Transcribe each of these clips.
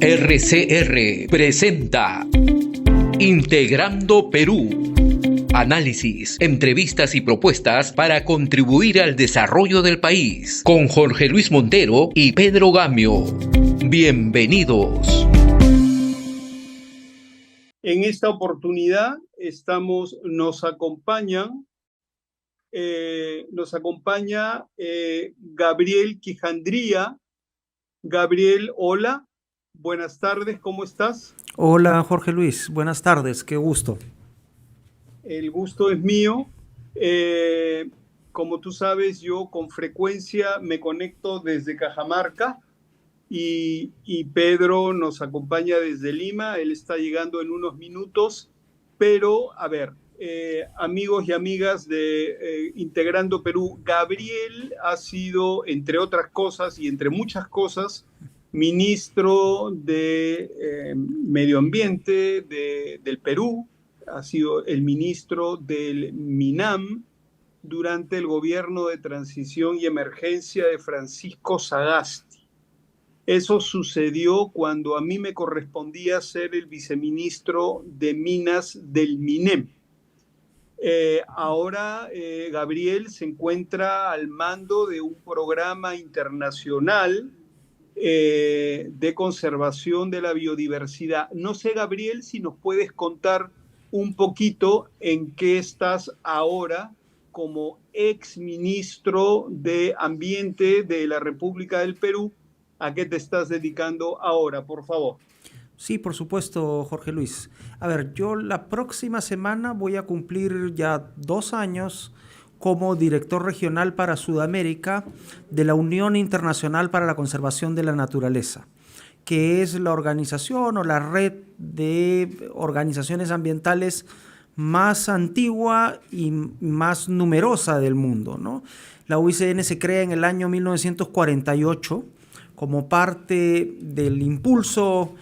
RCR presenta Integrando Perú. Análisis, entrevistas y propuestas para contribuir al desarrollo del país. Con Jorge Luis Montero y Pedro Gamio. Bienvenidos. En esta oportunidad nos acompaña Gabriel Quijandría. Gabriel, hola, buenas tardes, ¿cómo estás? Hola Jorge Luis, buenas tardes, qué gusto. El gusto es mío. Como tú sabes, yo con frecuencia me conecto desde Cajamarca y Pedro nos acompaña desde Lima. Él está llegando en unos minutos, pero a ver, amigos y amigas de Integrando Perú, Gabriel ha sido, entre otras cosas y entre muchas cosas, ministro de Medio Ambiente del Perú. Ha sido el ministro del MINAM durante el gobierno de transición y emergencia de Francisco Sagasti. Eso sucedió cuando a mí me correspondía ser el viceministro de Minas del MINEM. Ahora Gabriel se encuentra al mando de un programa internacional de conservación de la biodiversidad. No sé, Gabriel, si nos puedes contar un poquito en qué estás ahora como ex ministro de Ambiente de la República del Perú. ¿A qué te estás dedicando ahora, por favor? Sí, por supuesto, Jorge Luis. A ver, yo la próxima semana voy a cumplir ya 2 años como director regional para Sudamérica de la Unión Internacional para la Conservación de la Naturaleza, que es la organización o la red de organizaciones ambientales más antigua y más numerosa del mundo, ¿no? La UICN se crea en el año 1948 como parte del impulso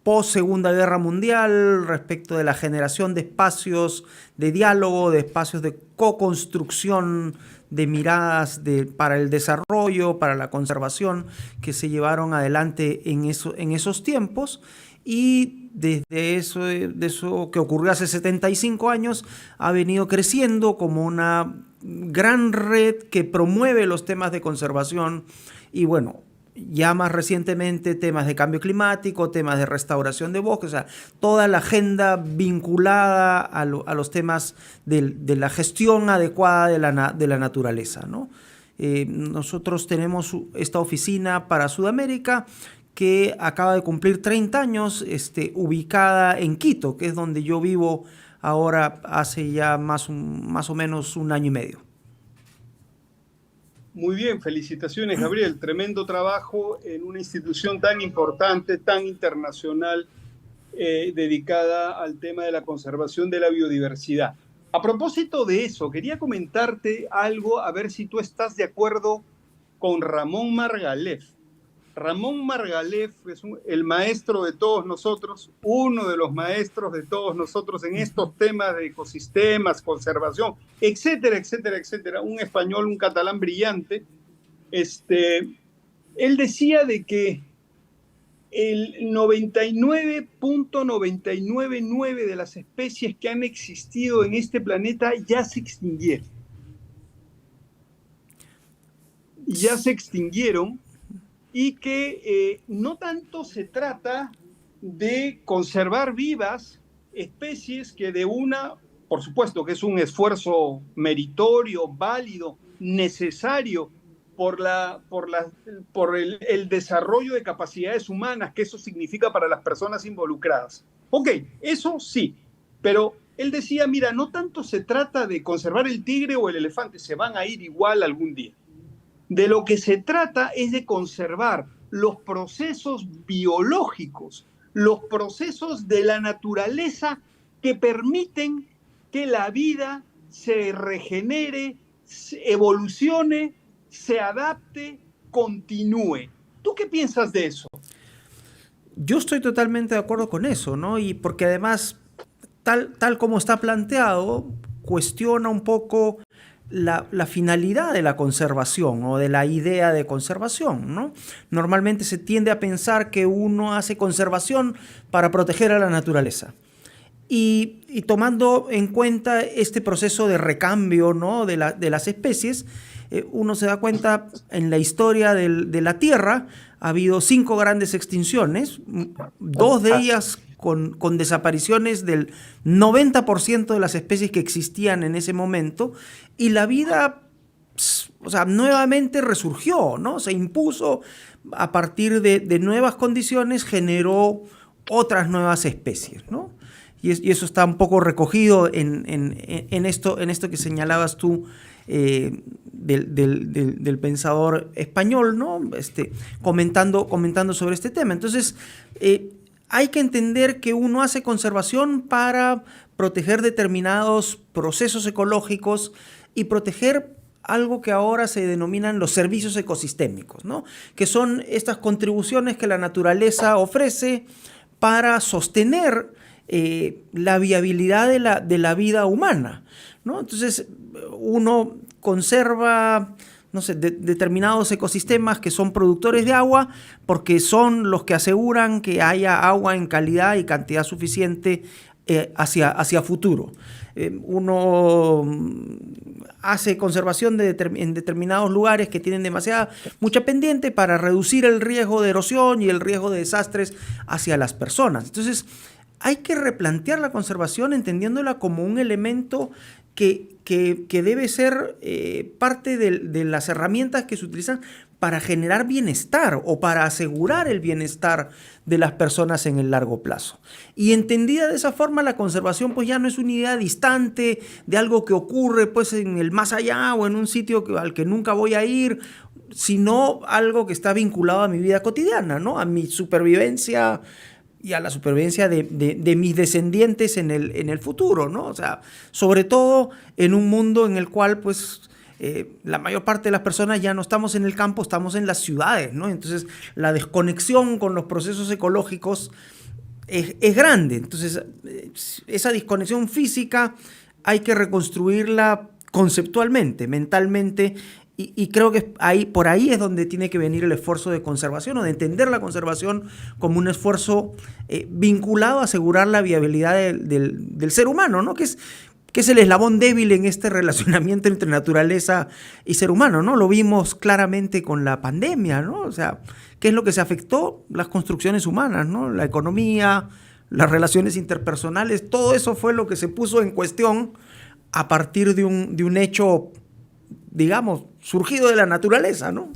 post Segunda Guerra Mundial respecto de la generación de espacios de diálogo, de espacios de co-construcción, de miradas para el desarrollo, para la conservación que se llevaron adelante en esos tiempos. Y desde eso que ocurrió hace 75 años ha venido creciendo como una gran red que promueve los temas de conservación y bueno, ya más recientemente temas de cambio climático, temas de restauración de bosques, o sea, toda la agenda vinculada a los temas de la gestión adecuada de la naturaleza, ¿no? Nosotros tenemos esta oficina para Sudamérica que acaba de cumplir 30 años, ubicada en Quito, que es donde yo vivo ahora hace ya más o menos 1 año y medio. Muy bien, felicitaciones, Gabriel. Tremendo trabajo en una institución tan importante, tan internacional, dedicada al tema de la conservación de la biodiversidad. A propósito de eso, quería comentarte algo, a ver si tú estás de acuerdo con Ramón Margalef. Ramón Margalef es el maestro de todos nosotros, uno de los maestros de todos nosotros en estos temas de ecosistemas, conservación, etcétera, etcétera, etcétera. Un español, un catalán brillante. Él decía de que el 99.999 de las especies que han existido en este planeta ya se extinguieron. Ya se extinguieron. Y que no tanto se trata de conservar vivas especies que por supuesto que es un esfuerzo meritorio, válido, necesario por el desarrollo de capacidades humanas que eso significa para las personas involucradas. Ok, eso sí, pero él decía, mira, no tanto se trata de conservar el tigre o el elefante, se van a ir igual algún día. De lo que se trata es de conservar los procesos biológicos, los procesos de la naturaleza que permiten que la vida se regenere, se evolucione, se adapte, continúe. ¿Tú qué piensas de eso? Yo estoy totalmente de acuerdo con eso, ¿no? Y porque además, tal como está planteado, cuestiona un poco la finalidad de la conservación o de la idea de conservación, ¿no? Normalmente se tiende a pensar que uno hace conservación para proteger a la naturaleza. Y tomando en cuenta este proceso de recambio, ¿no?, de las especies, uno se da cuenta en la historia de la Tierra ha habido 5 grandes extinciones, 2 de ellas con desapariciones del 90% de las especies que existían en ese momento, y la vida, o sea, nuevamente resurgió, ¿no? Se impuso a partir de nuevas condiciones, generó otras nuevas especies, ¿no? Y eso está un poco recogido en esto que señalabas tú, del pensador español, ¿no? Comentando sobre este tema. Entonces, hay que entender que uno hace conservación para proteger determinados procesos ecológicos y proteger algo que ahora se denominan los servicios ecosistémicos, ¿no? Que son estas contribuciones que la naturaleza ofrece para sostener la viabilidad de la vida humana, ¿no? Entonces, uno conserva, no sé, determinados ecosistemas que son productores de agua porque son los que aseguran que haya agua en calidad y cantidad suficiente hacia futuro. Uno hace conservación en determinados lugares que tienen mucha pendiente para reducir el riesgo de erosión y el riesgo de desastres hacia las personas. Entonces, hay que replantear la conservación entendiéndola como un elemento que debe ser parte de las herramientas que se utilizan para generar bienestar o para asegurar el bienestar de las personas en el largo plazo. Y entendida de esa forma, la conservación pues ya no es una idea distante de algo que ocurre pues en el más allá o en un sitio al que nunca voy a ir, sino algo que está vinculado a mi vida cotidiana, ¿no? A mi supervivencia y a la supervivencia de mis descendientes en el futuro, ¿no? O sea, sobre todo en un mundo en el cual, pues, la mayor parte de las personas ya no estamos en el campo, estamos en las ciudades, ¿no? Entonces, la desconexión con los procesos ecológicos es grande. Entonces, esa desconexión física hay que reconstruirla conceptualmente, mentalmente, y creo que por ahí es donde tiene que venir el esfuerzo de conservación o de entender la conservación como un esfuerzo vinculado a asegurar la viabilidad del ser humano, ¿no? Que es el eslabón débil en este relacionamiento entre naturaleza y ser humano, ¿no? Lo vimos claramente con la pandemia, ¿no? O sea, ¿qué es lo que se afectó? Las construcciones humanas, ¿no? La economía, las relaciones interpersonales, todo eso fue lo que se puso en cuestión a partir de un hecho, digamos, surgido de la naturaleza, ¿no?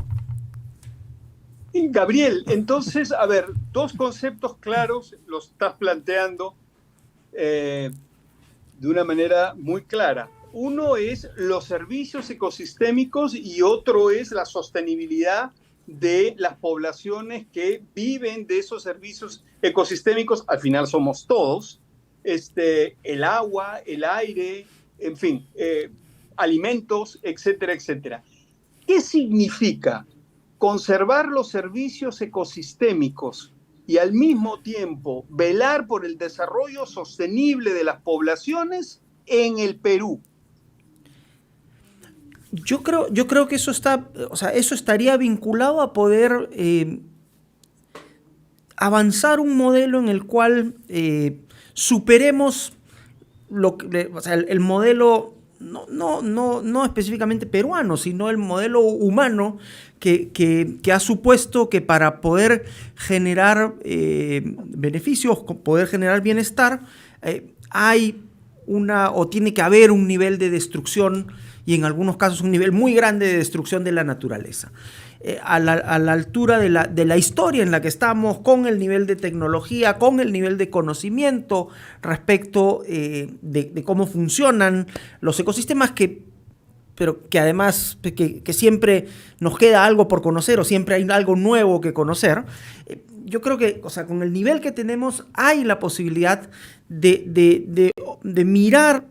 Gabriel, entonces, a ver, 2 conceptos claros los estás planteando de una manera muy clara. Uno es los servicios ecosistémicos y otro es la sostenibilidad de las poblaciones que viven de esos servicios ecosistémicos. Al final somos todos, el agua, el aire, en fin, alimentos, etcétera, etcétera. ¿Qué significa conservar los servicios ecosistémicos y al mismo tiempo velar por el desarrollo sostenible de las poblaciones en el Perú? Yo creo que eso estaría vinculado a poder avanzar un modelo en el cual superemos el modelo no específicamente peruano, sino el modelo humano que ha supuesto que para poder generar beneficios, poder generar bienestar, tiene que haber un nivel de destrucción y en algunos casos un nivel muy grande de destrucción de la naturaleza. A la altura de la historia en la que estamos, con el nivel de tecnología, con el nivel de conocimiento respecto de cómo funcionan los ecosistemas, pero que además que siempre nos queda algo por conocer o siempre hay algo nuevo que conocer. Yo creo que, o sea, con el nivel que tenemos hay la posibilidad de mirar,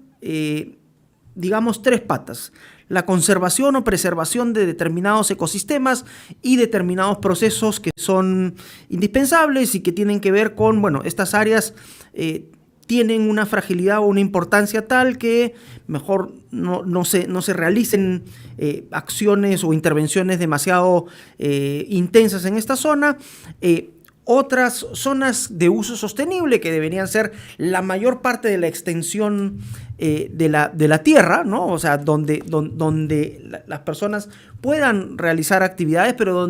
digamos, 3 patas. La conservación o preservación de determinados ecosistemas y determinados procesos que son indispensables y que tienen que ver con, bueno, estas áreas tienen una fragilidad o una importancia tal que mejor no se realicen acciones o intervenciones demasiado intensas en esta zona. Otras zonas de uso sostenible que deberían ser la mayor parte de la extensión de la tierra, ¿no? O sea, donde las personas puedan realizar actividades, pero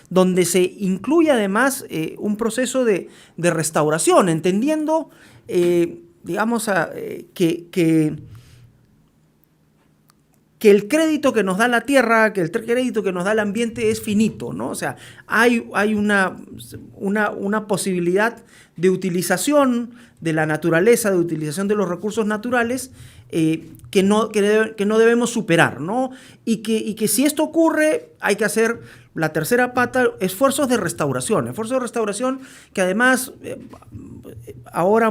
donde se incluye además un proceso de restauración, entendiendo, digamos, que el crédito que nos da la tierra, que el crédito que nos da el ambiente es finito, ¿no? O sea, hay una posibilidad de utilización de la naturaleza, de utilización de los recursos naturales que no debemos superar, ¿no? Y que si esto ocurre, hay que hacer la tercera pata, esfuerzos de restauración que además ahora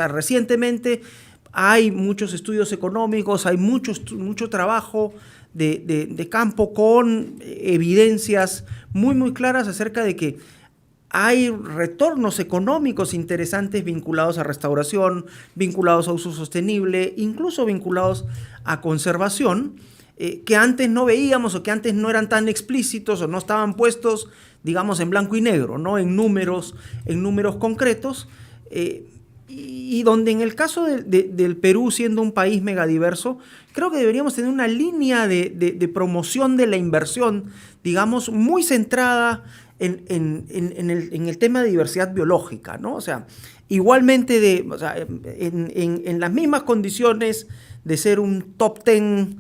recientemente hay muchos estudios económicos, hay mucho trabajo de campo con evidencias muy claras acerca de que hay retornos económicos interesantes vinculados a restauración, vinculados a uso sostenible, incluso vinculados a conservación, que antes no veíamos o que antes no eran tan explícitos o no estaban puestos, digamos, en blanco y negro, ¿no? en números concretos. Y donde en el caso del Perú, siendo un país megadiverso, creo que deberíamos tener una línea de promoción de la inversión, digamos, muy centrada en el tema de diversidad biológica, ¿no? O sea, igualmente en las mismas condiciones de ser un top 10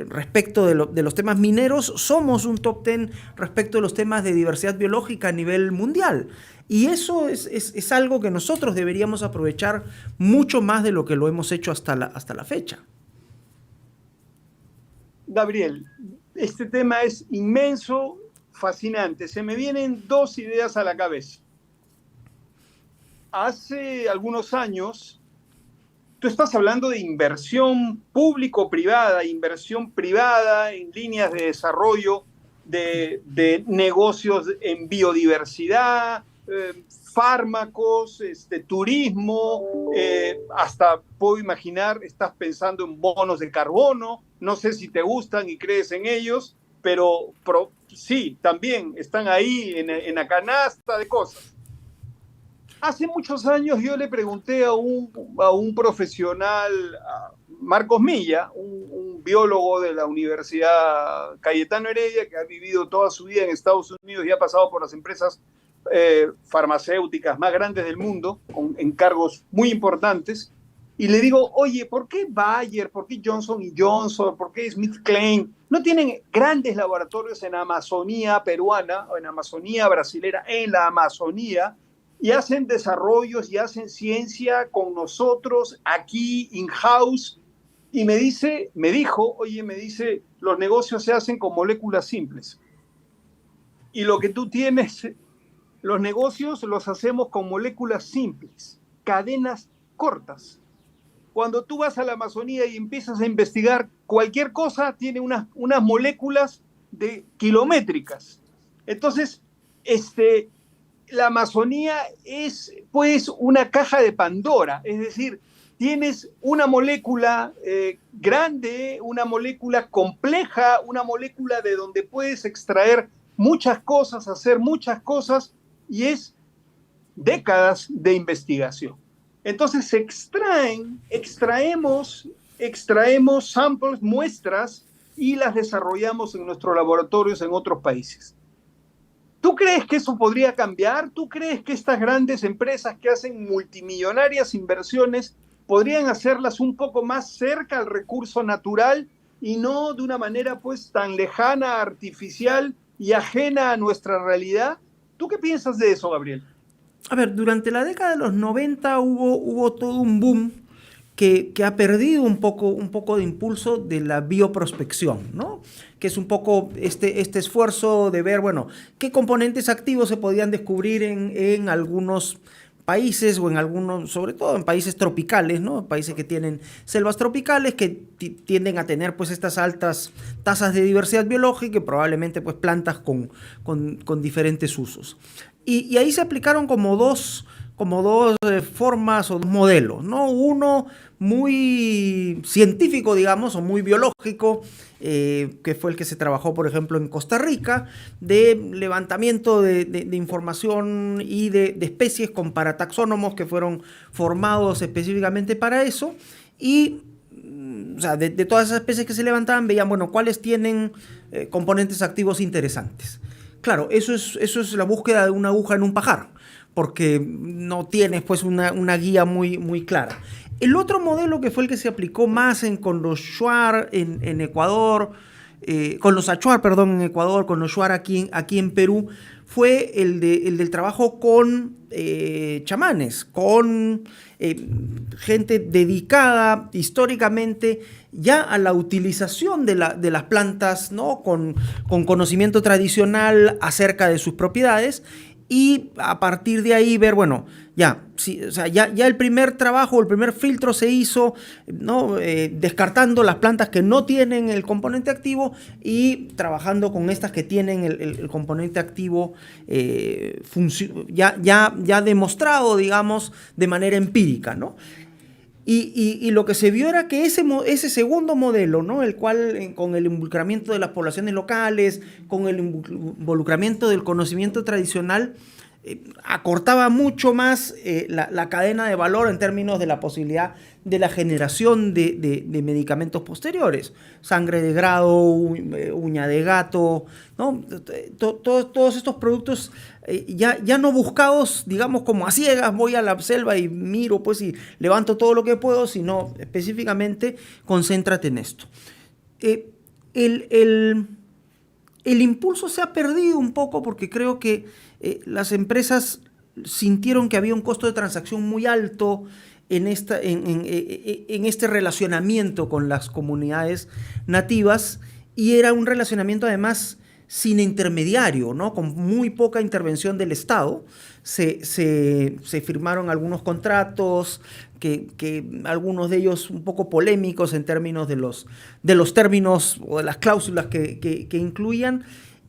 respecto de los temas mineros, somos un top 10 respecto de los temas de diversidad biológica a nivel mundial. Y eso es algo que nosotros deberíamos aprovechar mucho más de lo que lo hemos hecho hasta la fecha. Gabriel, este tema es inmenso, fascinante. Se me vienen dos ideas a la cabeza. Hace algunos años, tú estás hablando de inversión público-privada, inversión privada en líneas de desarrollo de negocios en biodiversidad, fármacos, turismo, hasta puedo imaginar, estás pensando en bonos de carbono, no sé si te gustan y crees en ellos, pero sí, también están ahí en la canasta de cosas. Hace muchos años yo le pregunté a un profesional, a Marcos Milla, un biólogo de la Universidad Cayetano Heredia, que ha vivido toda su vida en Estados Unidos y ha pasado por las empresas farmacéuticas más grandes del mundo, con encargos muy importantes, y le digo, oye, ¿por qué Bayer, por qué Johnson & Johnson, por qué SmithKline no tienen grandes laboratorios en Amazonía peruana o en Amazonía brasilera, en la Amazonía, y hacen desarrollos y hacen ciencia con nosotros aquí in-house? Y me dijo, los negocios se hacen con moléculas simples. Y lo que tú tienes, los negocios los hacemos con moléculas simples, cadenas cortas. Cuando tú vas a la Amazonía y empiezas a investigar, cualquier cosa tiene unas moléculas kilométricas. Entonces, la Amazonía es pues una caja de Pandora, es decir, tienes una molécula grande, una molécula compleja, una molécula de donde puedes extraer muchas cosas, hacer muchas cosas, y es décadas de investigación. Entonces extraemos samples, muestras, y las desarrollamos en nuestros laboratorios en otros países. ¿Tú crees que eso podría cambiar? ¿Tú crees que estas grandes empresas que hacen multimillonarias inversiones podrían hacerlas un poco más cerca al recurso natural y no de una manera pues tan lejana, artificial y ajena a nuestra realidad? ¿Tú qué piensas de eso, Gabriel? A ver, durante la década de los 90 hubo todo un boom que ha perdido un poco de impulso de la bioprospección, ¿no? Que es un poco este esfuerzo de ver, bueno, qué componentes activos se podían descubrir en algunos países o en algunos, sobre todo en países tropicales, ¿no? Países que tienen selvas tropicales que tienden a tener pues estas altas tasas de diversidad biológica y probablemente pues plantas con diferentes usos. Y ahí se aplicaron como dos formas o dos modelos, ¿no? Uno muy científico, digamos, o muy biológico, que fue el que se trabajó, por ejemplo, en Costa Rica, de levantamiento de información y de especies con parataxónomos que fueron formados específicamente para eso. Y o sea, de todas esas especies que se levantaban, veían, bueno, cuáles tienen componentes activos interesantes. Claro, eso es la búsqueda de una aguja en un pajar, porque no tienes pues una guía muy clara. El otro modelo que fue el que se aplicó más con los shuar en Ecuador, con los achuar, perdón, en Ecuador, con los shuar aquí en Perú, fue el del trabajo con chamanes, con gente dedicada históricamente ya a la utilización de las plantas, ¿no? Con conocimiento tradicional acerca de sus propiedades, y a partir de ahí ver, bueno, sí, o sea, ya el primer trabajo, el primer filtro se hizo, ¿no? Descartando las plantas que no tienen el componente activo y trabajando con estas que tienen el componente activo ya demostrado, digamos, de manera empírica, ¿no? Y lo que se vio era que ese segundo modelo, ¿no? El cual, con el involucramiento de las poblaciones locales, con el involucramiento del conocimiento tradicional, acortaba mucho más la cadena de valor en términos de la posibilidad de la generación de medicamentos posteriores. Sangre de grado, uña de gato, ¿no? Todos estos productos ya no buscados, digamos, como a ciegas, voy a la selva y miro, pues, y levanto todo lo que puedo, sino específicamente concéntrate en esto. El impulso se ha perdido un poco porque creo que las empresas sintieron que había un costo de transacción muy alto en este relacionamiento con las comunidades nativas, y era un relacionamiento además sin intermediario, ¿no? Con muy poca intervención del Estado. Se firmaron algunos contratos, que algunos de ellos un poco polémicos en términos de los términos o de las cláusulas que incluían,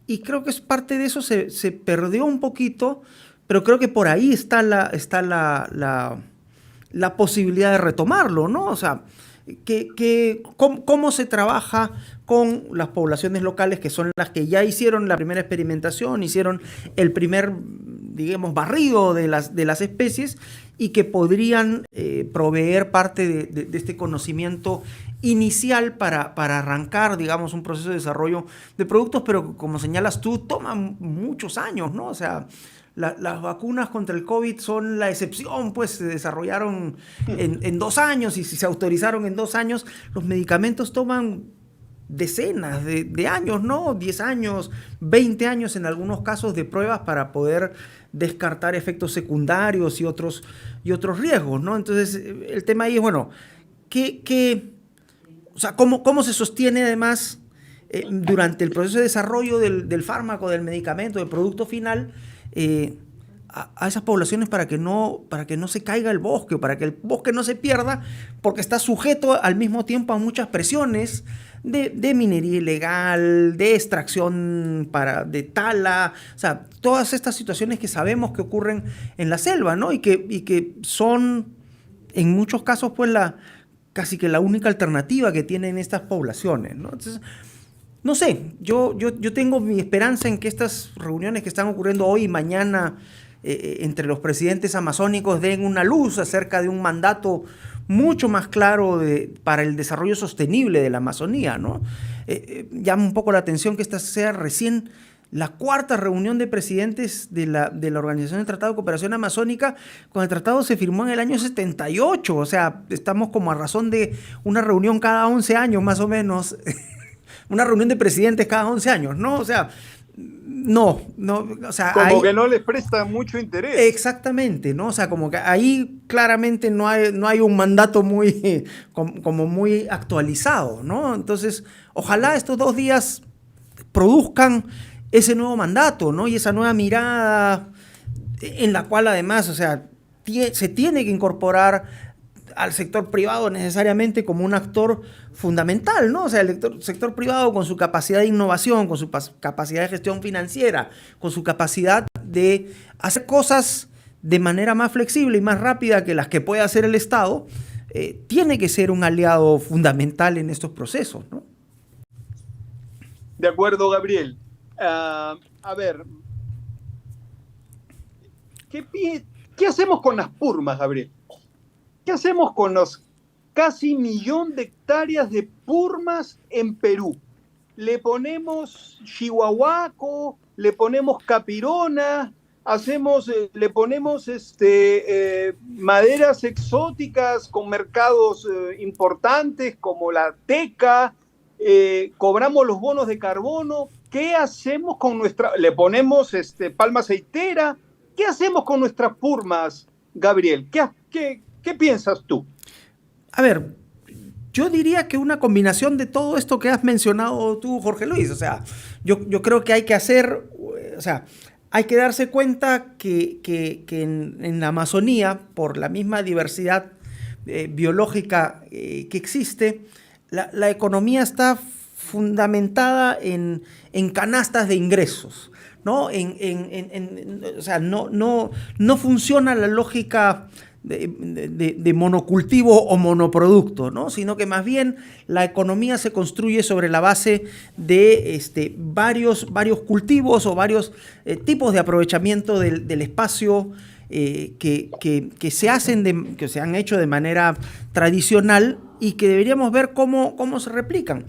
y creo que es parte de eso se perdió un poquito, pero creo que por ahí está la posibilidad de retomarlo, ¿no? O sea, cómo se trabaja con las poblaciones locales, que son las que ya hicieron la primera experimentación, hicieron el primer, digamos, barrido de las especies, y que podrían proveer parte de este conocimiento inicial para arrancar, digamos, un proceso de desarrollo de productos, pero como señalas tú, toman muchos años, ¿no? O sea, las vacunas contra el COVID son la excepción, pues se desarrollaron en 2 años, y si se autorizaron en 2 años, los medicamentos toman decenas de años, ¿no? 10 años, 20 años en algunos casos de pruebas para poder descartar efectos secundarios y otros riesgos, ¿no? Entonces, el tema ahí es, bueno, o sea, ¿cómo se sostiene además durante el proceso de desarrollo del fármaco, del medicamento, del producto final, a esas poblaciones para que no se caiga el bosque, o para que el bosque no se pierda, porque está sujeto al mismo tiempo a muchas presiones de minería ilegal, de extracción de tala, o sea, todas estas situaciones que sabemos que ocurren en la selva, ¿no? Y que son, en muchos casos, pues casi que la única alternativa que tienen estas poblaciones, ¿no? Entonces, no sé, yo tengo mi esperanza en que estas reuniones que están ocurriendo hoy y mañana entre los presidentes amazónicos den una luz acerca de un mandato mucho más claro para el desarrollo sostenible de la Amazonía, ¿no? Llama un poco la atención que esta sea recién la 4ª reunión de presidentes de la Organización del Tratado de Cooperación Amazónica, cuando el tratado se firmó en el año 78, o sea, estamos como a razón de una reunión cada 11 años más o menos, una reunión de presidentes cada 11 años, ¿no? O sea, no, o sea... Como que no les presta mucho interés. Exactamente, ¿no? O sea, como que ahí claramente no hay un mandato como muy actualizado, ¿no? Entonces, ojalá estos 2 días produzcan ese nuevo mandato, ¿no? Y esa nueva mirada en la cual además, o sea, se tiene que incorporar al sector privado necesariamente como un actor fundamental, ¿no? O sea, el sector privado, con su capacidad de innovación, con su capacidad de gestión financiera, con su capacidad de hacer cosas de manera más flexible y más rápida que las que puede hacer el Estado, tiene que ser un aliado fundamental en estos procesos, ¿no? De acuerdo, Gabriel. A ver, ¿qué hacemos con las purmas, Gabriel? ¿Qué hacemos con los casi 1.000.000 de hectáreas de purmas en Perú? Le ponemos chihuahuaco, le ponemos capirona, le ponemos maderas exóticas con mercados importantes como la teca, cobramos los bonos de carbono. ¿Qué hacemos con le ponemos palma aceitera? ¿Qué hacemos con nuestras purmas, Gabriel? ¿Qué piensas tú? A ver, yo diría que una combinación de todo esto que has mencionado tú, Jorge Luis. O sea, yo creo que hay que hacer, o sea, hay que darse cuenta que en la Amazonía, por la misma diversidad biológica que existe, la economía está fundamentada en canastas de ingresos, ¿no? O sea, no funciona la lógica de monocultivo o monoproducto, ¿no? Sino que más bien la economía se construye sobre la base de varios cultivos o varios tipos de aprovechamiento del espacio que se han hecho de manera tradicional y que deberíamos ver cómo se replican.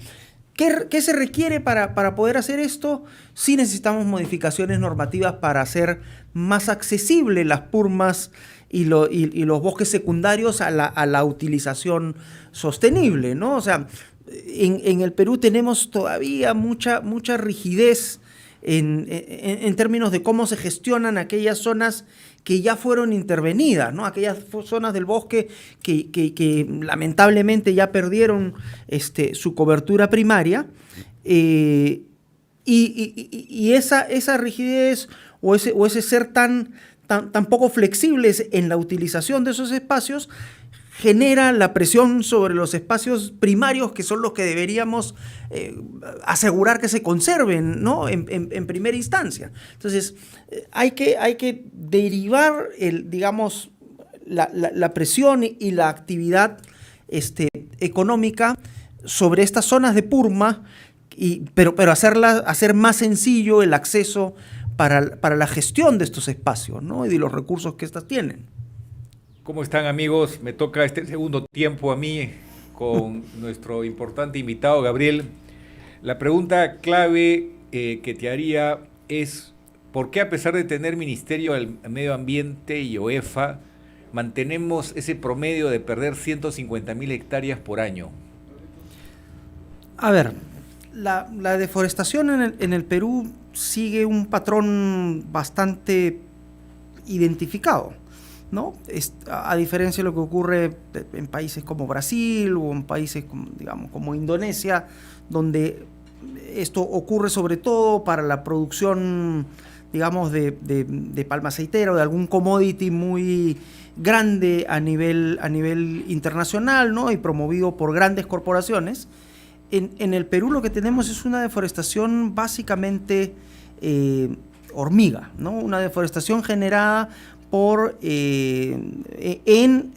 ¿Qué se requiere para poder hacer esto? Sí necesitamos modificaciones normativas para hacer más accesibles las purmas y los bosques secundarios a la utilización sostenible, ¿no? O sea, en el Perú tenemos todavía mucha rigidez en términos de cómo se gestionan aquellas zonas que ya fueron intervenidas, ¿no? Aquellas zonas del bosque que lamentablemente ya perdieron su cobertura primaria, y esa rigidez o ese ser tan poco flexibles en la utilización de esos espacios genera la presión sobre los espacios primarios, que son los que deberíamos asegurar que se conserven, ¿no? en primera instancia. Entonces, hay que derivar digamos, la presión y la actividad económica sobre estas zonas de purma, pero hacer más sencillo el acceso para la gestión de estos espacios, ¿no? Y de los recursos que éstas tienen. ¿Cómo están, amigos? Me toca este segundo tiempo a mí con nuestro importante invitado, Gabriel. La pregunta clave que te haría es: ¿por qué, a pesar de tener Ministerio del Medio Ambiente y OEFA, mantenemos ese promedio de perder 150.000 hectáreas por año? A ver, la deforestación en el Perú sigue un patrón bastante identificado, ¿no? A diferencia de lo que ocurre en países como Brasil o en países como Indonesia, donde esto ocurre sobre todo para la producción, digamos, de palma aceitera o de algún commodity muy grande a nivel internacional, ¿no? Y promovido por grandes corporaciones. En el Perú lo que tenemos es una deforestación básicamente hormiga, ¿no? Una deforestación generada en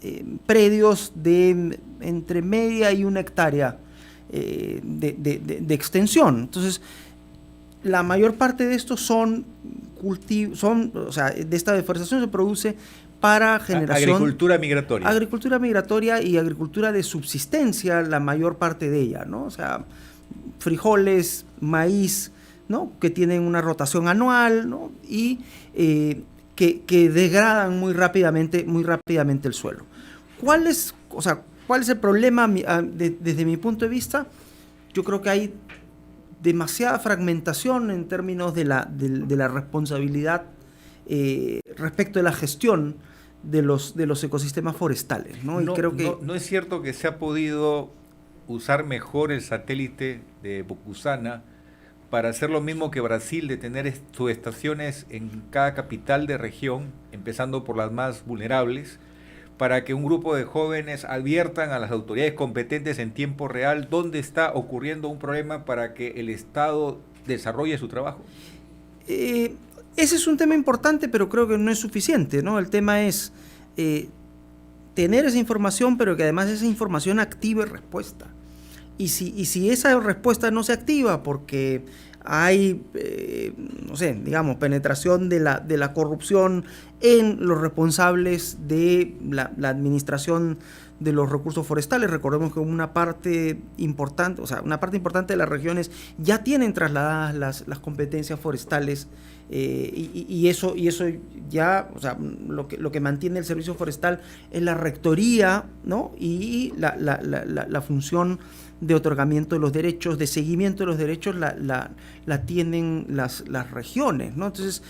predios de entre media y 1 hectárea de extensión. Entonces, la mayor parte de estos son o sea, de esta deforestación se produce para generación... Agricultura migratoria. Agricultura migratoria y agricultura de subsistencia, la mayor parte de ella, ¿no? O sea, frijoles, maíz, ¿no? Que tienen una rotación anual, ¿no? Y que degradan muy rápidamente el suelo. ¿Cuál es el problema desde mi punto de vista? Yo creo que hay demasiada fragmentación en términos de la responsabilidad respecto de la gestión de los ecosistemas forestales, ¿no? Y creo que no es cierto que se ha podido usar mejor el satélite de Bocusana para hacer lo mismo que Brasil, de tener subestaciones en cada capital de región, empezando por las más vulnerables, para que un grupo de jóvenes adviertan a las autoridades competentes en tiempo real dónde está ocurriendo un problema para que el Estado desarrolle su trabajo? ese es un tema importante, pero creo que no es suficiente, ¿no? El tema es tener esa información, pero que además esa información active respuesta. Y si esa respuesta no se activa porque hay, no sé, digamos, penetración de la corrupción en los responsables de la administración de los recursos forestales. Recordemos que una parte importante de las regiones ya tienen trasladadas las competencias forestales, y eso ya, o sea, lo que mantiene el servicio forestal es la rectoría, ¿no? Y la función de otorgamiento de los derechos, de seguimiento de los derechos, la tienen las regiones, ¿no? Entonces,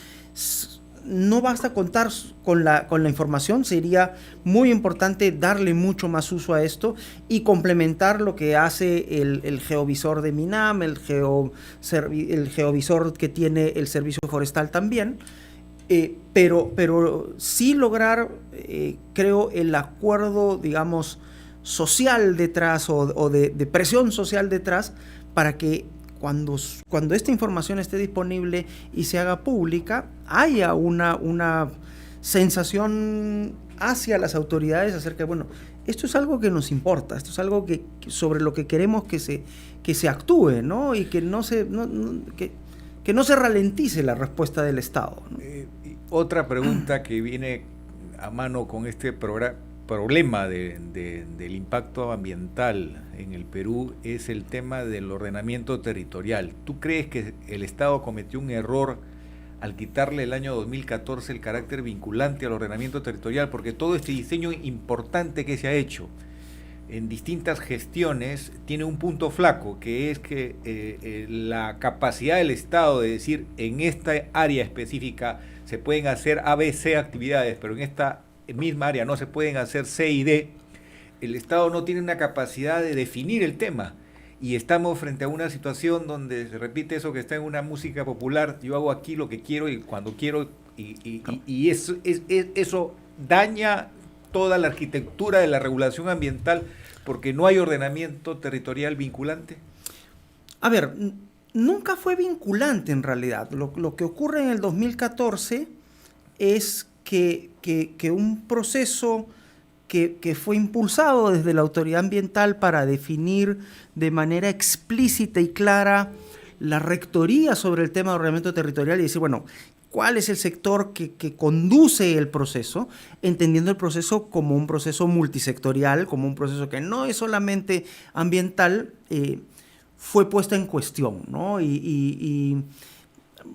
no basta contar con la información, sería muy importante darle mucho más uso a esto y complementar lo que hace el geovisor de MINAM, el geovisor que tiene el Servicio Forestal también, pero sí lograr, creo, el acuerdo, digamos, social detrás o de presión social detrás para que cuando esta información esté disponible y se haga pública, haya una sensación hacia las autoridades acerca de, bueno, esto es algo que nos importa, esto es algo sobre lo que queremos que se actúe, ¿no? Y que no se ralentice la respuesta del Estado, ¿no? Otra pregunta que viene a mano con este problema del impacto ambiental en el Perú es el tema del ordenamiento territorial. ¿Tú crees que el Estado cometió un error al quitarle el año 2014 el carácter vinculante al ordenamiento territorial? Porque todo este diseño importante que se ha hecho en distintas gestiones tiene un punto flaco, que es que la capacidad del Estado de decir en esta área específica se pueden hacer A, B, C actividades, pero en esta misma área no se pueden hacer C y D. El Estado no tiene una capacidad de definir el tema y estamos frente a una situación donde se repite eso que está en una música popular: yo hago aquí lo que quiero y cuando quiero, y eso daña toda la arquitectura de la regulación ambiental porque no hay ordenamiento territorial vinculante. A ver, nunca fue vinculante en realidad. Lo que ocurre en el 2014 es que un proceso que fue impulsado desde la autoridad ambiental para definir de manera explícita y clara la rectoría sobre el tema de ordenamiento territorial y decir, bueno, ¿cuál es el sector que conduce el proceso? Entendiendo el proceso como un proceso multisectorial, como un proceso que no es solamente ambiental, fue puesta en cuestión, ¿no? Y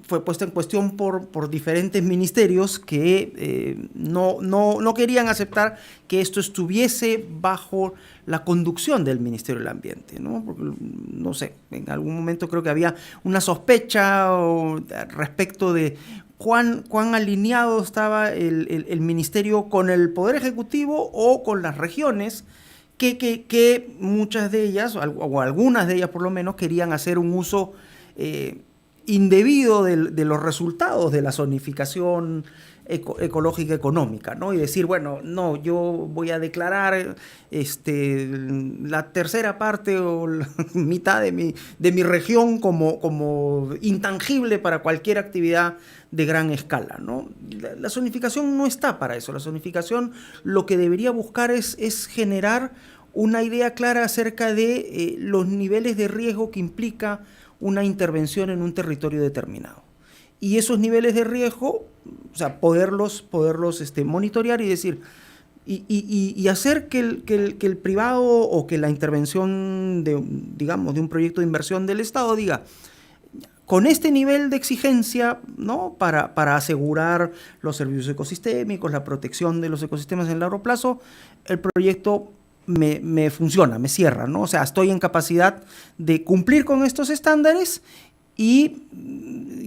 fue puesta en cuestión por diferentes ministerios que no querían aceptar que esto estuviese bajo la conducción del Ministerio del Ambiente, ¿no? Porque, no sé, en algún momento creo que había una sospecha respecto de cuán alineado estaba el Ministerio con el Poder Ejecutivo o con las regiones, que muchas de ellas, o algunas de ellas por lo menos, querían hacer un uso indebido de los resultados de la zonificación ecológica económica, ¿no? Y decir, bueno, no, yo voy a declarar la tercera parte o la mitad de mi región como intangible para cualquier actividad de gran escala, ¿no? La zonificación no está para eso. La zonificación lo que debería buscar es generar una idea clara acerca de los niveles de riesgo que implica una intervención en un territorio determinado. Y esos niveles de riesgo, o sea, poderlos monitorear y decir, y hacer que el privado o que la intervención de un proyecto de inversión del Estado diga, con este nivel de exigencia, ¿no? para asegurar los servicios ecosistémicos, la protección de los ecosistemas en el largo plazo, el proyecto me funciona, me cierra, ¿no? O sea, estoy en capacidad de cumplir con estos estándares y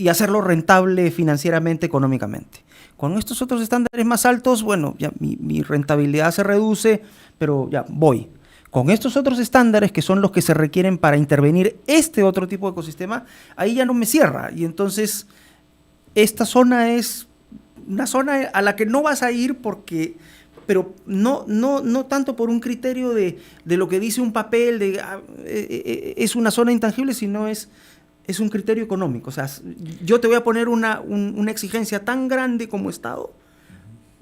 hacerlo rentable financieramente, económicamente. Con estos otros estándares más altos, bueno, ya mi rentabilidad se reduce, pero ya voy. Con estos otros estándares, que son los que se requieren para intervenir este otro tipo de ecosistema, ahí ya no me cierra. Y entonces, esta zona es una zona a la que no vas a ir pero no tanto por un criterio de lo que dice un papel, es una zona intangible, sino es es un criterio económico. O sea, yo te voy a poner una exigencia tan grande como Estado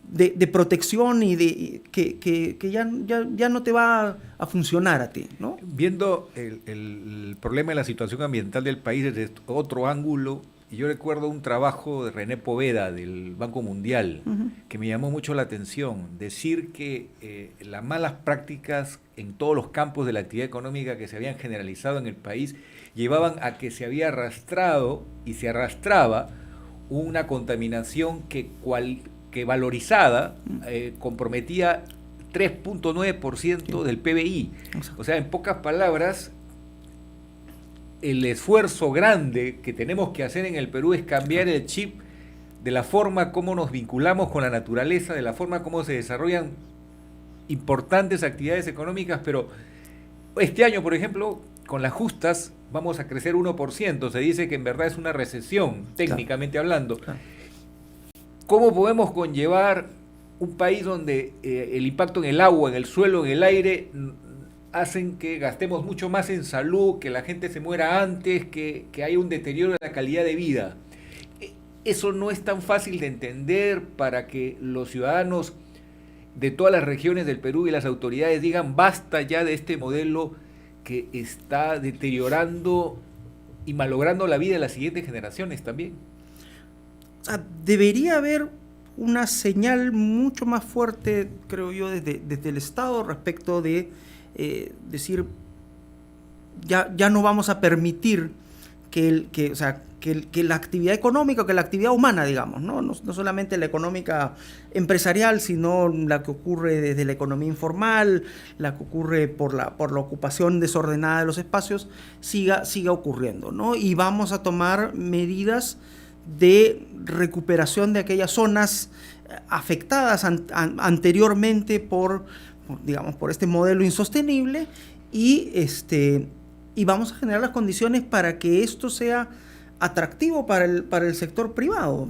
de protección y que ya no te va a funcionar a ti, ¿no? Viendo el problema de la situación ambiental del país desde otro ángulo, yo recuerdo un trabajo de René Poveda del Banco Mundial que me llamó mucho la atención, decir que las malas prácticas en todos los campos de la actividad económica que se habían generalizado en el país llevaban a que se había arrastrado y se arrastraba una contaminación que valorizada comprometía 3.9% del PBI. O sea, en pocas palabras, el esfuerzo grande que tenemos que hacer en el Perú es cambiar el chip de la forma como nos vinculamos con la naturaleza, de la forma como se desarrollan importantes actividades económicas, pero este año, por ejemplo, con las justas vamos a crecer 1%, se dice que en verdad es una recesión, técnicamente hablando. ¿Cómo podemos conllevar un país donde el impacto en el agua, en el suelo, en el aire hacen que gastemos mucho más en salud, que la gente se muera antes, que haya un deterioro de la calidad de vida? Eso no es tan fácil de entender para que los ciudadanos de todas las regiones del Perú y las autoridades digan basta ya de este modelo que está deteriorando y malogrando la vida de las siguientes generaciones también. O sea, debería haber una señal mucho más fuerte, creo yo, desde el Estado respecto de decir ya no vamos a permitir que la actividad económica, que la actividad humana, digamos, no solamente la económica empresarial, sino la que ocurre desde la economía informal, la que ocurre por la ocupación desordenada de los espacios, siga ocurriendo, ¿no? Y vamos a tomar medidas de recuperación de aquellas zonas afectadas anteriormente por este modelo insostenible y vamos a generar las condiciones para que esto sea atractivo para el sector privado.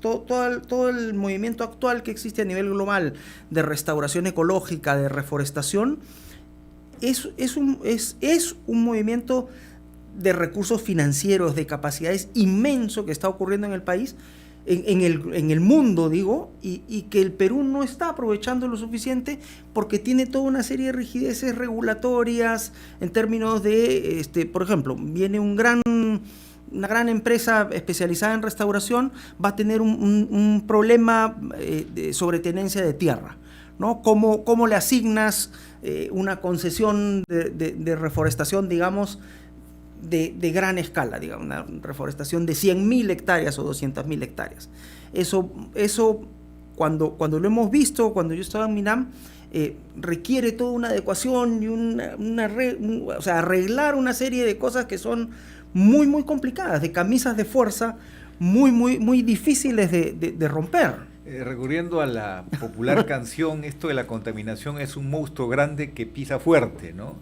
Todo el movimiento actual que existe a nivel global de restauración ecológica, de reforestación, es un movimiento de recursos financieros, de capacidades inmenso que está ocurriendo en el país, en el mundo, digo, y que el Perú no está aprovechando lo suficiente porque tiene toda una serie de rigideces regulatorias en términos de, por ejemplo, viene una gran empresa especializada en restauración, va a tener un problema de sobretenencia de tierra, ¿no? ¿Cómo le asignas una concesión de reforestación, digamos, de gran escala, digamos, una reforestación de 100.000 hectáreas o 200.000 hectáreas? Eso cuando lo hemos visto, cuando yo estaba en MINAM, requiere toda una adecuación y arreglar una serie de cosas que son muy, muy complicadas, de camisas de fuerza muy, muy, muy difíciles de romper. Recurriendo a la popular canción, esto de la contaminación es un monstruo grande que pisa fuerte, ¿no?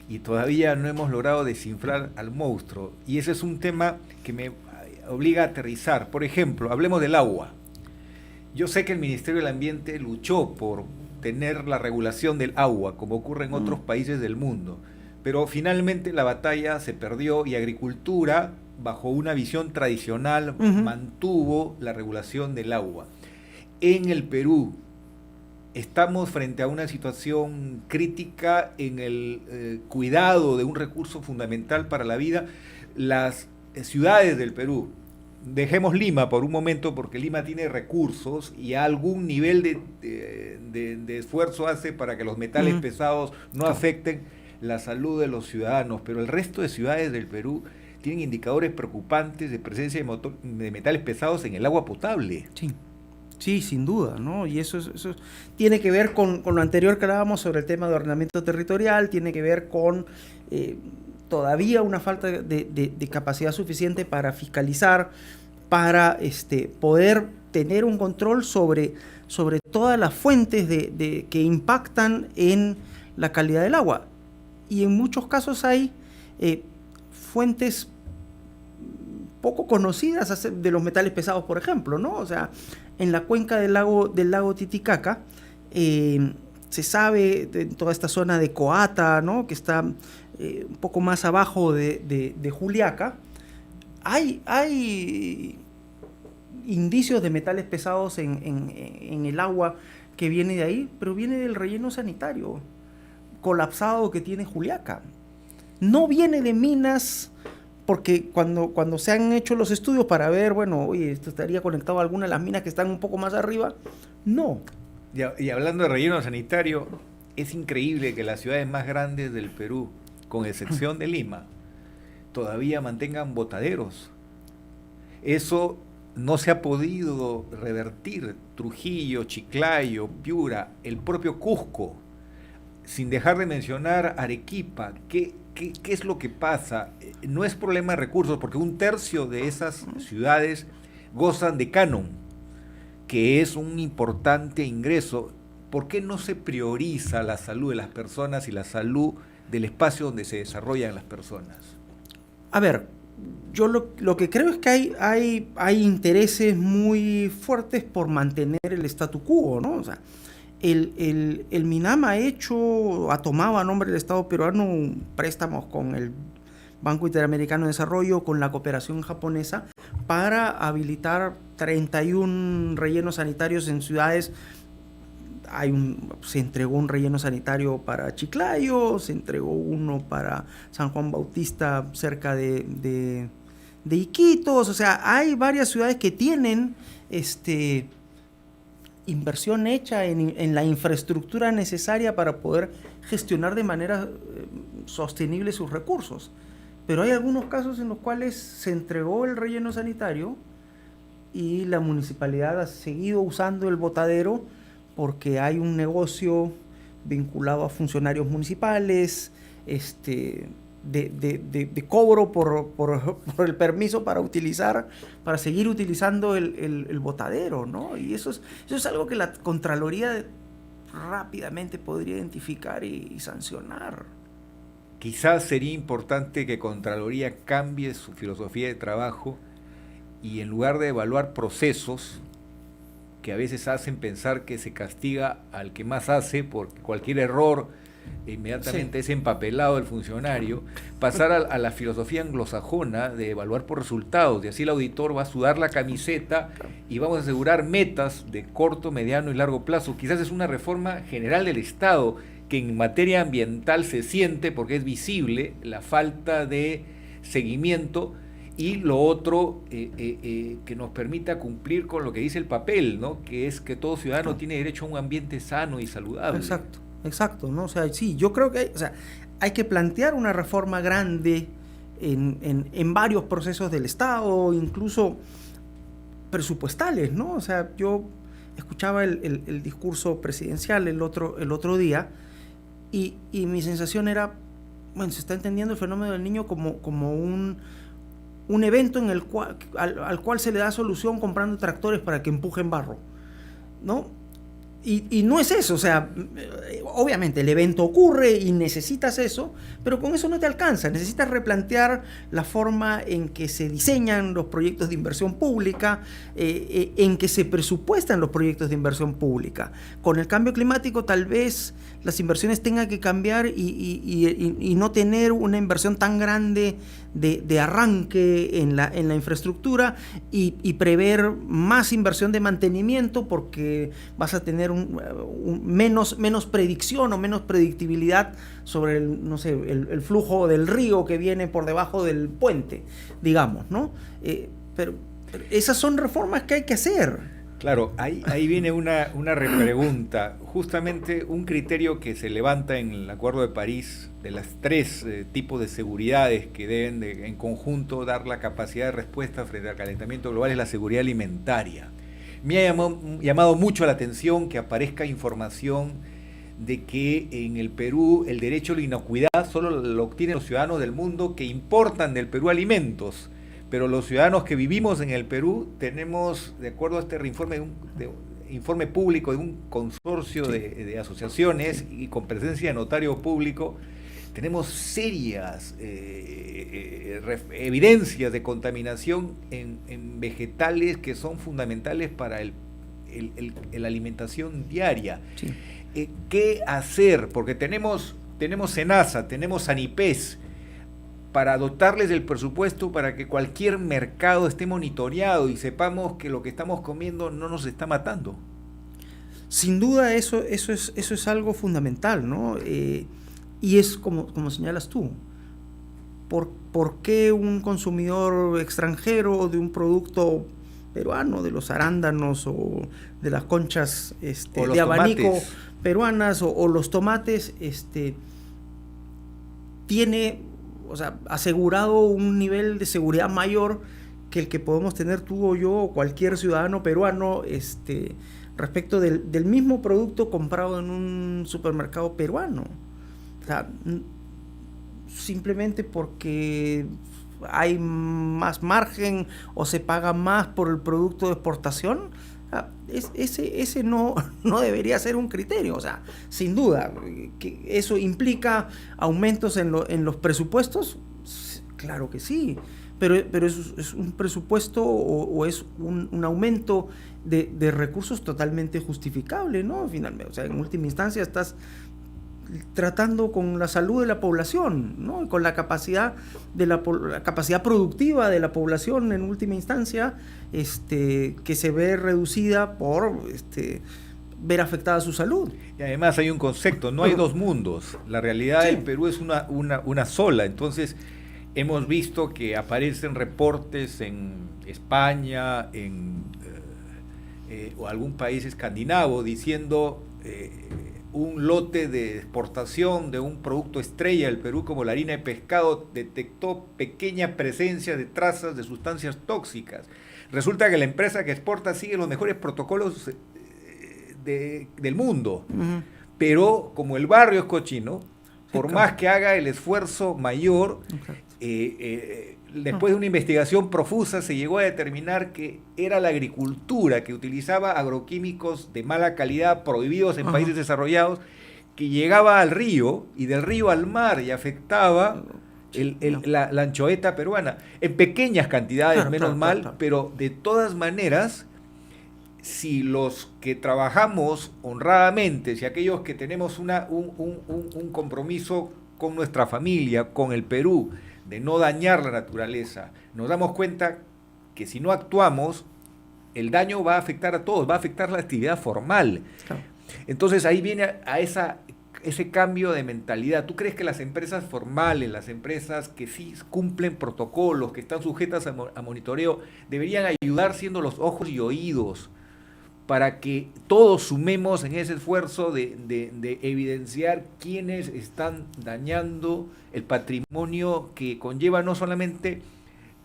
Y todavía no hemos logrado desinflar al monstruo. Y ese es un tema que me obliga a aterrizar. Por ejemplo, hablemos del agua. Yo sé que el Ministerio del Ambiente luchó por tener la regulación del agua, como ocurre en otros países del mundo. Pero finalmente la batalla se perdió y Agricultura, bajo una visión tradicional, mantuvo la regulación del agua. En el Perú, estamos frente a una situación crítica en el cuidado de un recurso fundamental para la vida. Las ciudades del Perú, dejemos Lima por un momento porque Lima tiene recursos y algún nivel de esfuerzo hace para que los metales pesados no afecten la salud de los ciudadanos, pero el resto de ciudades del Perú tienen indicadores preocupantes de presencia de metales pesados en el agua potable. Sí, sin duda, ¿no? Y eso tiene que ver con lo anterior que hablábamos sobre el tema de ordenamiento territorial, tiene que ver con todavía una falta de capacidad suficiente para fiscalizar, para poder tener un control sobre todas las fuentes que impactan en la calidad del agua. Y en muchos casos hay fuentes poco conocidas de los metales pesados, por ejemplo, ¿no? O sea, en la cuenca del lago Titicaca se sabe en toda esta zona de Coata, ¿no? Que está un poco más abajo de Juliaca, Hay indicios de metales pesados en el agua que viene de ahí, pero viene del relleno sanitario colapsado que tiene Juliaca. No viene de minas, porque cuando se han hecho los estudios para ver, bueno, oye, esto estaría conectado a alguna de las minas que están un poco más arriba, no. Y hablando de relleno sanitario, es increíble que las ciudades más grandes del Perú, con excepción de Lima, todavía mantengan botaderos. Eso no se ha podido revertir. Trujillo, Chiclayo, Piura, el propio Cusco, sin dejar de mencionar Arequipa. ¿Qué es lo que pasa? No es problema de recursos, porque 1/3 de esas ciudades gozan de canon, que es un importante ingreso. ¿Por qué no se prioriza la salud de las personas y la salud del espacio donde se desarrollan las personas? A ver, yo lo que creo es que hay intereses muy fuertes por mantener el statu quo, ¿no? O sea, el MINAM ha tomado a nombre del Estado peruano préstamos con el Banco Interamericano de Desarrollo, con la cooperación japonesa, para habilitar 31 rellenos sanitarios en ciudades. Se entregó un relleno sanitario para Chiclayo, se entregó uno para San Juan Bautista cerca de Iquitos. O sea, hay varias ciudades que tienen inversión hecha en la infraestructura necesaria para poder gestionar de manera sostenible sus recursos. Pero hay algunos casos en los cuales se entregó el relleno sanitario y la municipalidad ha seguido usando el botadero porque hay un negocio vinculado a funcionarios municipales, de cobro por el permiso para seguir utilizando el botadero, ¿no? Y eso es algo que la Contraloría rápidamente podría identificar y sancionar. Quizás sería importante que Contraloría cambie su filosofía de trabajo y en lugar de evaluar procesos que a veces hacen pensar que se castiga al que más hace, porque cualquier error inmediatamente es empapelado el funcionario, pasar a la filosofía anglosajona de evaluar por resultados, y así el auditor va a sudar la camiseta y vamos a asegurar metas de corto, mediano y largo plazo. Quizás es una reforma general del Estado que en materia ambiental se siente porque es visible la falta de seguimiento, y lo otro que nos permita cumplir con lo que dice el papel, ¿no? Que es que todo ciudadano tiene derecho a un ambiente sano y saludable. Exacto, ¿no? O sea, sí, yo creo que hay que plantear una reforma grande en varios procesos del Estado, incluso presupuestales, ¿no? O sea, yo escuchaba el discurso presidencial el otro día y mi sensación era, bueno, se está entendiendo el fenómeno del niño como un evento al cual se le da solución comprando tractores para que empujen barro, ¿no? Y no es eso, o sea, obviamente el evento ocurre y necesitas eso, pero con eso no te alcanza, necesitas replantear la forma en que se diseñan los proyectos de inversión pública, en que se presupuestan los proyectos de inversión pública. Con el cambio climático tal vez las inversiones tengan que cambiar y no tener una inversión tan grande de arranque en la infraestructura y prever más inversión de mantenimiento, porque vas a tener menos predicción o menos predictibilidad sobre el flujo del río que viene por debajo del puente, digamos, ¿no? Pero esas son reformas que hay que hacer. Claro, ahí viene una repregunta. Justamente un criterio que se levanta en el Acuerdo de París de las 3 tipos de seguridades que deben en conjunto dar la capacidad de respuesta frente al calentamiento global es la seguridad alimentaria. Me ha llamado mucho la atención que aparezca información de que en el Perú el derecho a la inocuidad solo lo obtienen los ciudadanos del mundo que importan del Perú alimentos. Pero los ciudadanos que vivimos en el Perú tenemos, de acuerdo a este informe público de un consorcio de asociaciones y con presencia de notario público, tenemos serias evidencias de contaminación en vegetales que son fundamentales para la alimentación diaria. Sí. ¿Qué hacer? Porque tenemos SENASA, tenemos SANIPES. para dotarles del presupuesto para que cualquier mercado esté monitoreado y sepamos que lo que estamos comiendo no nos está matando? Sin duda eso es algo fundamental, ¿no? Y es como señalas tú, ¿por qué un consumidor extranjero de un producto peruano, de los arándanos o de las conchas de abanico tomates peruanas o los tomates, tiene, o sea, asegurado un nivel de seguridad mayor que el que podemos tener tú o yo o cualquier ciudadano peruano respecto del mismo producto comprado en un supermercado peruano? O sea, simplemente porque hay más margen o se paga más por el producto de exportación, ese no debería ser un criterio. O sea, sin duda, que eso implica aumentos en los presupuestos, claro que sí, pero es un presupuesto o es un aumento de recursos totalmente justificable, ¿no? Finalmente, o sea, en última instancia estás tratando con la salud de la población, ¿no? Con la capacidad la capacidad productiva de la población en última instancia, que se ve reducida por ver afectada su salud. Y además hay un concepto, no hay dos mundos. La realidad del Perú es una sola. Entonces hemos visto que aparecen reportes en España, o algún país escandinavo diciendo un lote de exportación de un producto estrella del Perú como la harina de pescado detectó pequeña presencia de trazas de sustancias tóxicas. Resulta que la empresa que exporta sigue los mejores protocolos del mundo, pero como el barrio es cochino, por más que haga el esfuerzo mayor, después de una investigación profusa se llegó a determinar que era la agricultura que utilizaba agroquímicos de mala calidad prohibidos en países desarrollados, que llegaba al río y del río al mar y afectaba la anchoeta peruana en pequeñas cantidades, menos mal, pero de todas maneras, si los que trabajamos honradamente, si aquellos que tenemos un compromiso con nuestra familia, con el Perú, de no dañar la naturaleza, nos damos cuenta que si no actuamos, el daño va a afectar a todos, va a afectar la actividad formal. Claro. Entonces ahí viene a ese cambio de mentalidad. ¿Tú crees que las empresas formales, las empresas que sí cumplen protocolos, que están sujetas a monitoreo, deberían ayudar siendo los ojos y oídos para que todos sumemos en ese esfuerzo de evidenciar quiénes están dañando el patrimonio que conlleva no solamente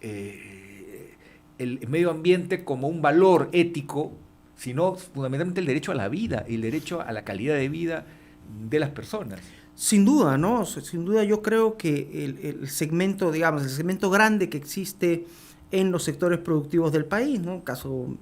el medio ambiente como un valor ético, sino fundamentalmente el derecho a la vida y el derecho a la calidad de vida de las personas? Sin duda, ¿no? Sin duda yo creo que el segmento, digamos, el segmento grande que existe en los sectores productivos del país, ¿no? Caso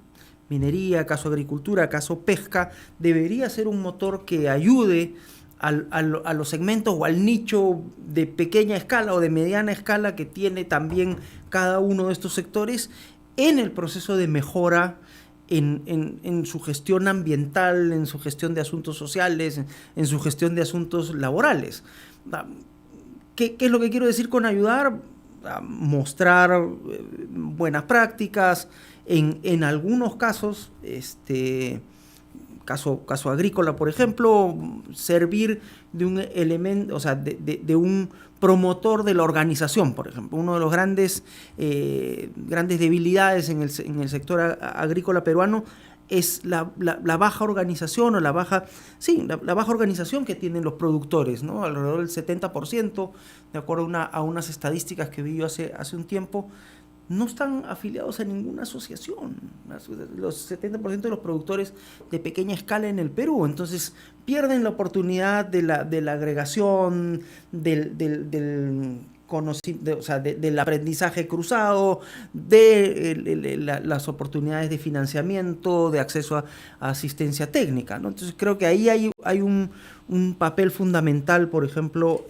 minería, caso agricultura, caso pesca, debería ser un motor que ayude a los segmentos o al nicho de pequeña escala o de mediana escala que tiene también cada uno de estos sectores en el proceso de mejora en su gestión ambiental, en su gestión de asuntos sociales, en su gestión de asuntos laborales. ¿Qué es lo que quiero decir con ayudar? A mostrar buenas prácticas, en algunos casos, caso agrícola, por ejemplo, servir de un elemento, o sea, de un promotor de la organización, por ejemplo. Uno de los grandes debilidades en el sector agrícola peruano es la baja organización o la baja organización que tienen los productores, ¿no? Alrededor del 70%, de acuerdo a unas estadísticas que vi yo hace un tiempo, no están afiliados a ninguna asociación, los 70% de los productores de pequeña escala en el Perú. Entonces pierden la oportunidad de la agregación, del aprendizaje cruzado, de las oportunidades de financiamiento, de acceso a asistencia técnica, ¿no? Entonces creo que ahí hay un papel fundamental, por ejemplo,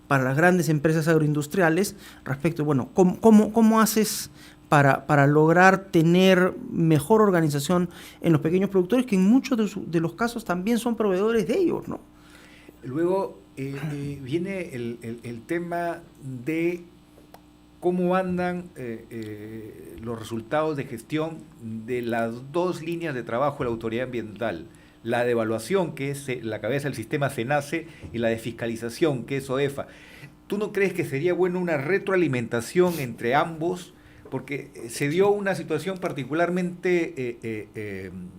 para las grandes empresas agroindustriales respecto, bueno, ¿cómo haces para lograr tener mejor organización en los pequeños productores, que en muchos de los casos también son proveedores de ellos, ¿no? Luego, viene el tema de cómo andan los resultados de gestión de las dos líneas de trabajo de la autoridad ambiental. La de evaluación, que es la cabeza del sistema SENACE, y la de fiscalización, que es OEFA. ¿Tú no crees que sería bueno una retroalimentación entre ambos? Porque se dio una situación particularmente,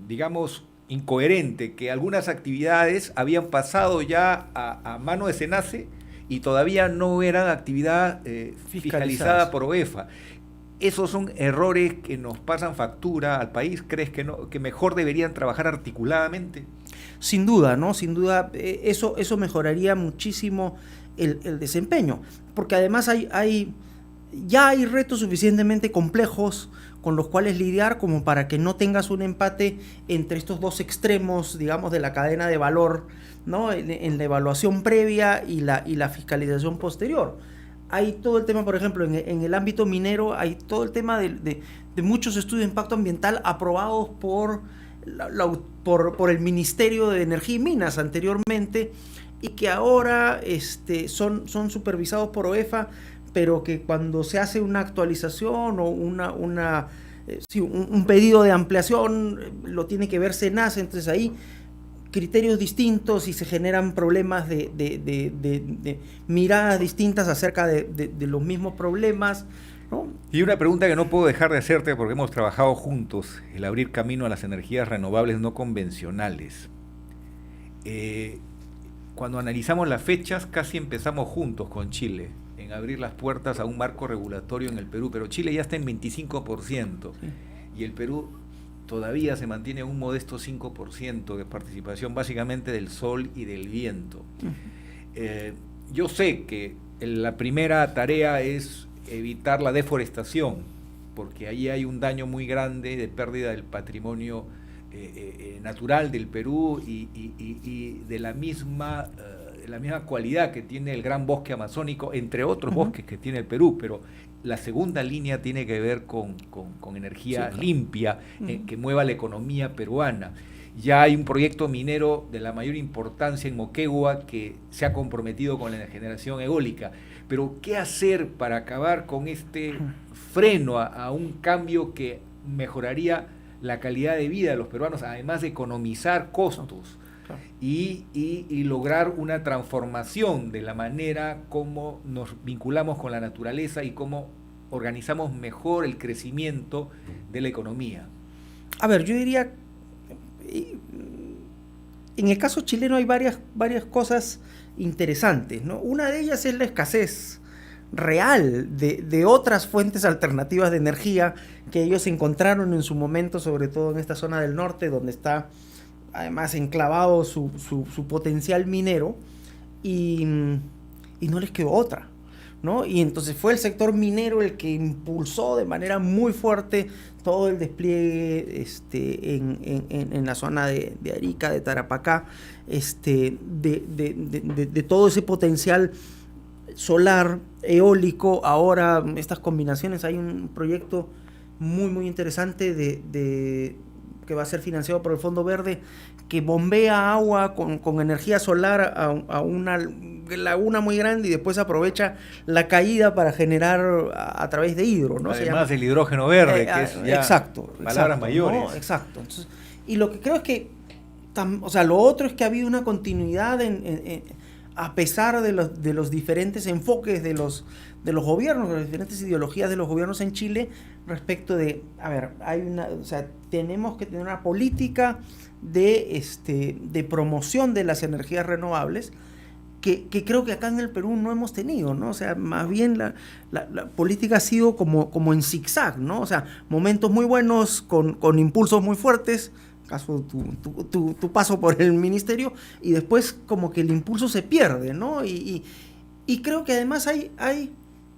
digamos, incoherente, que algunas actividades habían pasado ya a mano de SENACE y todavía no eran actividad fiscalizada por OEFA. ¿Esos son errores que nos pasan factura al país? ¿Crees que no, que mejor deberían trabajar articuladamente? Sin duda, ¿no? Sin duda, eso mejoraría muchísimo el desempeño, porque además ya hay retos suficientemente complejos con los cuales lidiar como para que no tengas un empate entre estos dos extremos, digamos, de la cadena de valor, ¿no? En la evaluación previa y la fiscalización posterior. Hay todo el tema, por ejemplo, en el ámbito minero, hay todo el tema de muchos estudios de impacto ambiental aprobados por el Ministerio de Energía y Minas anteriormente, y que ahora son supervisados por OEFA, pero que cuando se hace una actualización o un pedido de ampliación, lo tiene que ver SENACE. Entonces ahí criterios distintos y se generan problemas de miradas distintas acerca de los mismos problemas, ¿no? Y una pregunta que no puedo dejar de hacerte, porque hemos trabajado juntos, el abrir camino a las energías renovables no convencionales. Cuando analizamos las fechas, casi empezamos juntos con Chile en abrir las puertas a un marco regulatorio en el Perú, pero Chile ya está en 25%, sí, y el Perú todavía se mantiene un modesto 5% de participación, básicamente del sol y del viento. Yo sé que la primera tarea es evitar la deforestación, porque ahí hay un daño muy grande de pérdida del patrimonio natural del Perú y de la misma cualidad que tiene el gran bosque amazónico, entre otros bosques que tiene el Perú, pero la segunda línea tiene que ver con energía limpia, que mueva la economía peruana. Ya hay un proyecto minero de la mayor importancia en Moquegua que se ha comprometido con la generación eólica. Pero ¿qué hacer para acabar con este freno a un cambio que mejoraría la calidad de vida de los peruanos, además de economizar costos? Y lograr una transformación de la manera como nos vinculamos con la naturaleza y cómo organizamos mejor el crecimiento de la economía. A ver, yo diría, en el caso chileno hay varias cosas interesantes, ¿no? Una de ellas es la escasez real de otras fuentes alternativas de energía que ellos encontraron en su momento, sobre todo en esta zona del norte, donde está además enclavado su potencial minero, y no les quedó otra, ¿no? Y entonces fue el sector minero el que impulsó de manera muy fuerte todo el despliegue en la zona de Arica, de Tarapacá, de todo ese potencial solar, eólico. Ahora estas combinaciones, hay un proyecto muy muy interesante que va a ser financiado por el Fondo Verde, que bombea agua con energía solar a una laguna muy grande y después aprovecha la caída para generar a través de hidro, ¿no? Además del hidrógeno verde, que es ya palabras mayores. ¿No? Exacto. Entonces, y lo que creo es que, lo otro es que ha habido una continuidad a pesar de los diferentes enfoques de los gobiernos, de las diferentes ideologías de los gobiernos en Chile, respecto de, tenemos que tener una política de promoción de las energías renovables que creo que acá en el Perú no hemos tenido, ¿no? O sea, más bien la política ha sido como en zigzag, ¿no? O sea, momentos muy buenos con impulsos muy fuertes, caso tu paso por el ministerio, y después como que el impulso se pierde, ¿no? Y creo que además hay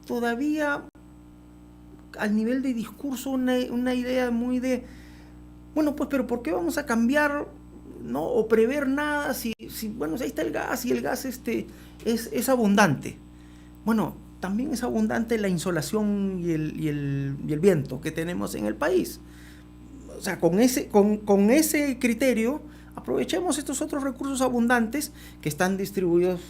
todavía al nivel de discurso una idea muy de, bueno, pues, pero ¿por qué vamos a cambiar, no? O prever nada si bueno, ahí está el gas, y el gas es abundante. Bueno, también es abundante la insolación y el viento que tenemos en el país. O sea, con ese criterio aprovechemos estos otros recursos abundantes que están distribuidos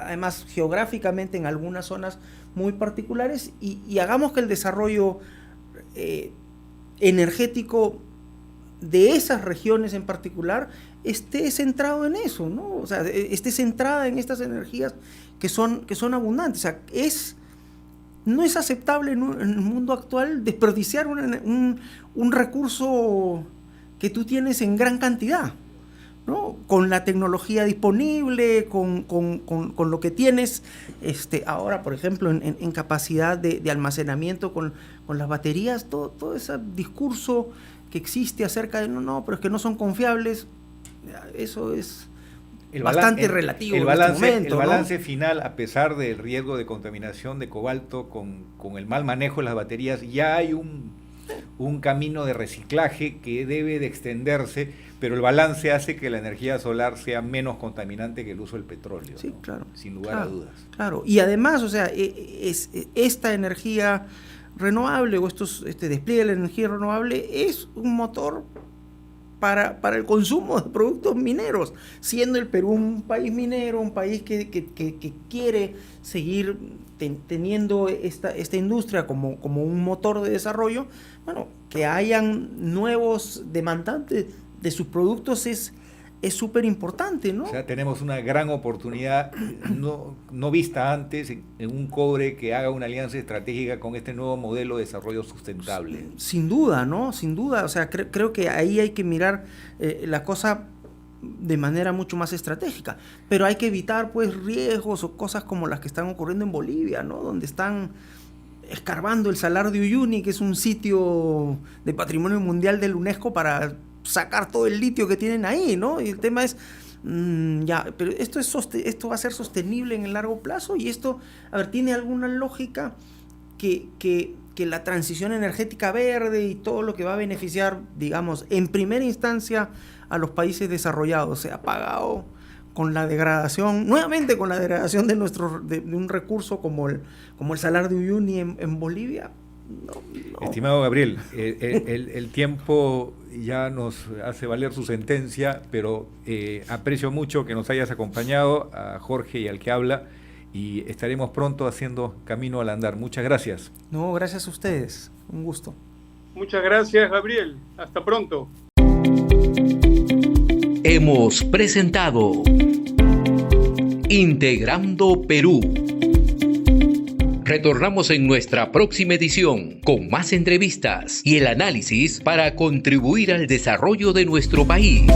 además geográficamente en algunas zonas muy particulares y hagamos que el desarrollo energético de esas regiones en particular esté centrado en eso, ¿no? O sea, esté centrada en estas energías que son abundantes. O sea, no es aceptable en el mundo actual desperdiciar un recurso que tú tienes en gran cantidad, ¿no? Con la tecnología disponible, con lo que tienes ahora, por ejemplo, en capacidad de almacenamiento con las baterías, todo ese discurso que existe acerca de pero es que no son confiables, eso es bastante relativo en este momento. El balance final, a pesar del riesgo de contaminación de cobalto con el mal manejo de las baterías, ya hay un camino de reciclaje que debe de extenderse, pero el balance hace que la energía solar sea menos contaminante que el uso del petróleo. Sí, ¿no? claro. Sin lugar a dudas. Claro, y además, o sea, esta energía renovable o este despliegue de la energía renovable es un motor para el consumo de productos mineros, siendo el Perú un país minero, un país que quiere seguir teniendo esta industria como un motor de desarrollo. Bueno, que hayan nuevos demandantes de sus productos es súper importante, ¿no? O sea, tenemos una gran oportunidad no vista antes en un cobre que haga una alianza estratégica con este nuevo modelo de desarrollo sustentable. Sin duda, ¿no? Sin duda. O sea, creo que ahí hay que mirar la cosa de manera mucho más estratégica. Pero hay que evitar, pues, riesgos o cosas como las que están ocurriendo en Bolivia, ¿no? Donde están escarbando el Salar de Uyuni, que es un sitio de patrimonio mundial de la UNESCO, para sacar todo el litio que tienen ahí, ¿no? Y el tema es, pero esto va a ser sostenible en el largo plazo, y esto, ¿tiene alguna lógica que la transición energética verde y todo lo que va a beneficiar, digamos, en primera instancia a los países desarrollados, se ha pagado con la degradación, nuevamente con la degradación de un recurso como el Salar de Uyuni en Bolivia? No. Estimado Gabriel, el tiempo ya nos hace valer su sentencia, pero aprecio mucho que nos hayas acompañado, a Jorge y al que habla, y estaremos pronto haciendo Camino al Andar. Muchas gracias. No, gracias a ustedes. Un gusto. Muchas gracias, Gabriel. Hasta pronto. Hemos presentado Integrando Perú. Retornamos en nuestra próxima edición con más entrevistas y el análisis para contribuir al desarrollo de nuestro país.